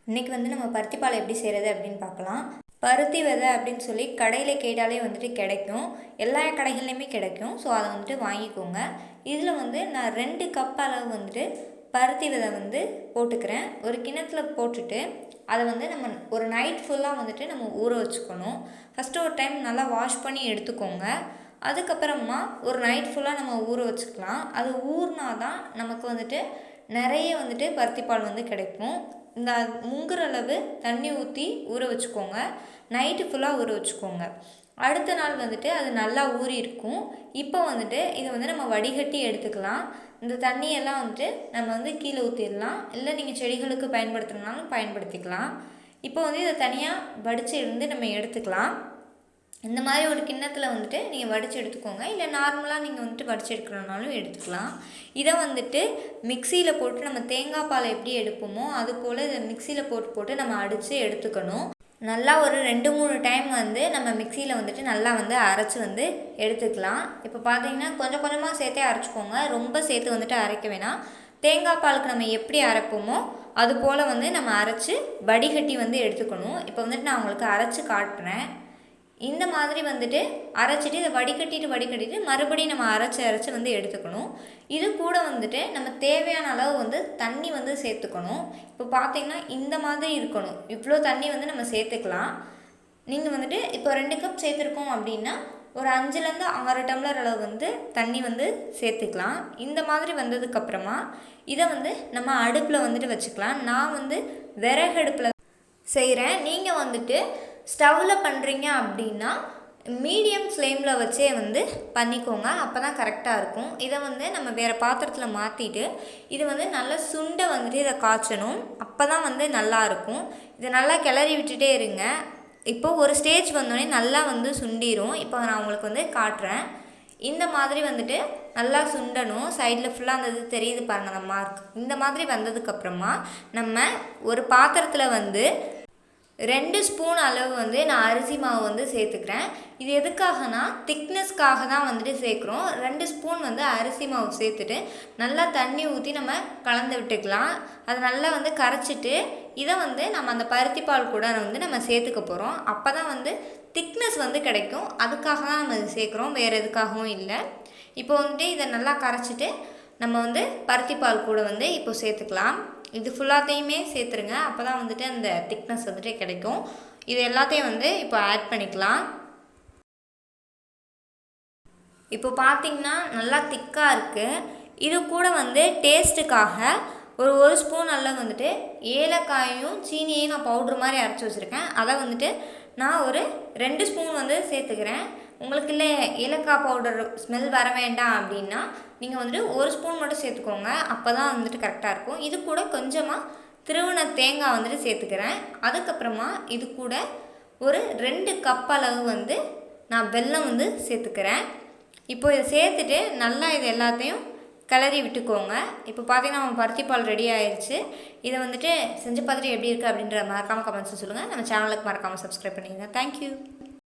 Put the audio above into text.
இன்றைக்கி வந்து நம்ம பருத்திப்பால் எப்படி செய்கிறது அப்படின்னு பார்க்கலாம். பருத்தி விதை அப்படின்னு சொல்லி கடையில் கேட்டாலே வந்துட்டு கிடைக்கும், எல்லா கடைகள்லையுமே கிடைக்கும். ஸோ அதை வந்துட்டு வாங்கிக்கோங்க. இதில் வந்து நான் 2 கப் அளவு வந்துட்டு பருத்தி விதை வந்து போட்டுக்கிறேன். ஒரு கிணத்துல போட்டுட்டு அதை வந்து நம்ம ஒரு நைட் ஃபுல்லாக வந்துட்டு நம்ம ஊற வச்சுக்கணும். ஃபஸ்ட்டு ஒரு டைம் நல்லா வாஷ் பண்ணி எடுத்துக்கோங்க. அதுக்கப்புறமா ஒரு நைட் ஃபுல்லாக நம்ம ஊற வச்சுக்கலாம். அது ஊறினா தான் நமக்கு வந்துட்டு நிறைய வந்துட்டு பருத்திப்பால் வந்து கிடைக்கும். இந்த முங்குற அளவு தண்ணி ஊற்றி ஊற வச்சுக்கோங்க. நைட்டு ஃபுல்லாக ஊற வச்சுக்கோங்க. அடுத்த நாள் வந்துட்டு அது நல்லா ஊறி இருக்கும். இப்போ வந்துட்டு இதை வந்து நம்ம வடிகட்டி எடுத்துக்கலாம். இந்த தண்ணியெல்லாம் வந்துட்டு நம்ம வந்து கீழே ஊற்றிடலாம். இல்லை நீங்கள் செடிகளுக்கு பயன்படுத்துகிறனாலும் பயன்படுத்திக்கலாம். இப்போ வந்து இதை தனியாக வடித்து இருந்து நம்ம எடுத்துக்கலாம். இந்த மாதிரி ஒரு கிண்ணத்தில் வந்துட்டு நீங்கள் வடித்து எடுத்துக்கோங்க. இல்லை நார்மலாக நீங்கள் வந்துட்டு வடித்து எடுக்கிறனாலும் எடுத்துக்கலாம். இதை வந்துட்டு மிக்சியில் போட்டு நம்ம தேங்காய் பாலை எப்படி எடுப்போமோ அது போல் இதை மிக்சியில் போட்டு நம்ம அடித்து எடுத்துக்கணும். நல்லா ஒரு 2-3 டைம் வந்து நம்ம மிக்சியில் வந்துட்டு நல்லா வந்து அரைச்சி வந்து எடுத்துக்கலாம். இப்போ பார்த்தீங்கன்னா கொஞ்சம் கொஞ்சமாக சேர்த்தே அரைச்சிக்கோங்க. ரொம்ப சேர்த்து வந்துட்டு அரைக்க வேணாம். தேங்காய் பாலுக்கு நம்ம எப்படி அரைப்போமோ அது போல் வந்து நம்ம அரைச்சி வடிகட்டி வந்து எடுத்துக்கணும். இப்போ வந்துட்டு நான் உங்களுக்கு அரைச்சி காட்டுறேன். இந்த மாதிரி வந்துட்டு அரைச்சிட்டு இதை வடிகட்டிட்டு மறுபடியும் நம்ம அரைச்சி வந்து எடுத்துக்கணும். இது கூட வந்துட்டு நம்ம தேவையான அளவு வந்து தண்ணி வந்து சேர்த்துக்கணும். இப்போ பார்த்திங்கன்னா இந்த மாதிரி இருக்கணும். இவ்வளோ தண்ணி வந்து நம்ம சேர்த்துக்கலாம். நீங்கள் வந்துட்டு இப்போ 2 கப் சேர்த்துருக்கோம் அப்படின்னா ஒரு 5-6 டம்ளர் அளவு வந்து தண்ணி வந்து சேர்த்துக்கலாம். இந்த மாதிரி வந்ததுக்கப்புறமா இதை வந்து நம்ம அடுப்பில் வந்துட்டு வச்சுக்கலாம். நான் வந்து விறகு அடுப்பில் செய்கிறேன். நீங்கள் வந்துட்டு ஸ்டவ்வில் பண்ணுறீங்க அப்படின்னா மீடியம் ஃப்ளேமில் வச்சே வந்து பண்ணிக்கோங்க. அப்போ தான் கரெக்டாக இருக்கும். இதை வந்து நம்ம வேறு பாத்திரத்தில் மாற்றிட்டு இது வந்து நல்லா சுண்டை வந்துட்டு இதை காய்ச்சணும். அப்போ தான் வந்து நல்லாயிருக்கும். இதை நல்லா கிளறி விட்டுட்டே இருங்க. இப்போது ஒரு ஸ்டேஜ் வந்தோடனே நல்லா வந்து சுண்டிடும். இப்போ நான் உங்களுக்கு வந்து காட்டுறேன். இந்த மாதிரி வந்துட்டு நல்லா சுண்டணும். சைடில் ஃபுல்லாக அந்த இது தெரியுது பாருங்கள், அந்த மார்க். இந்த மாதிரி வந்ததுக்கப்புறமா நம்ம ஒரு பாத்திரத்தில் வந்து 2 ஸ்பூன் அளவு வந்து நான் அரிசி மாவு வந்து சேர்த்துக்கிறேன். இது எதுக்காகனா திக்னஸ்க்காக தான் வந்துட்டு சேர்க்குறோம். 2 ஸ்பூன் வந்து அரிசி மாவு சேர்த்துட்டு நல்லா தண்ணி ஊற்றி நம்ம கலந்து விட்டுக்கலாம். அதை நல்லா வந்து கரைச்சிட்டு இதை வந்து நம்ம அந்த பருத்திப்பால் கூட வந்து நம்ம சேர்த்துக்க போகிறோம். அப்போ தான் வந்து திக்னஸ் வந்து கிடைக்கும். அதுக்காக தான் நம்ம இது சேர்க்குறோம், வேறு எதுக்காகவும் இல்லை. இப்போ வந்துட்டு இதை நல்லா கரைச்சிட்டு நம்ம வந்து பருத்திப்பால் கூட வந்து இப்போ சேர்த்துக்கலாம். இது ஃபுல்லாத்தையுமே சேர்த்துருங்க. அப்போ தான் வந்துட்டு அந்த திக்னஸ் வந்துட்டு கிடைக்கும். இது எல்லாத்தையும் வந்து இப்போ ஆட் பண்ணிக்கலாம். இப்போ பார்த்திங்கன்னா நல்லா திக்காக இருக்குது. இது கூட வந்து டேஸ்ட்டுக்காக ஒரு ஸ்பூன் அளவு வந்துட்டு ஏலக்காயும் சீனியையும் நான் பவுட்ரு மாதிரி அரைச்சி வச்சுருக்கேன். அதை வந்துட்டு நான் ஒரு 2 ஸ்பூன் வந்து சேர்த்துக்கிறேன். உங்களுக்கு இல்லை ஏலக்காய் பவுடர் ஸ்மெல் வர வேண்டாம் அப்படின்னா நீங்கள் வந்துட்டு 1 ஸ்பூன் மட்டும் சேர்த்துக்கோங்க. அப்போ தான் வந்துட்டு கரெக்டாக இருக்கும். இது கூட கொஞ்சமாக திருவண்ண தேங்காய் வந்துட்டு சேர்த்துக்கிறேன். அதுக்கப்புறமா இது கூட ஒரு 2 கப் அளவு வந்து நான் வெல்லம் வந்து சேர்த்துக்கிறேன். இப்போ இதை சேர்த்துட்டு நல்லா இது எல்லாத்தையும் கிளறி விட்டுக்கோங்க. இப்போ பார்த்தீங்கன்னா நம்ம பருத்திப்பால் ரெடி ஆயிடுச்சு. இதை வந்துட்டு செஞ்சு பார்த்துட்டு எப்படி இருக்குது அப்படின்ற மறக்காமல் கமெண்ட்ஸ் சொல்லுங்கள். நம்ம சேனலுக்கு மறக்காமல் சப்ஸ்கிரைப் பண்ணிடுங்க. தேங்க்யூ.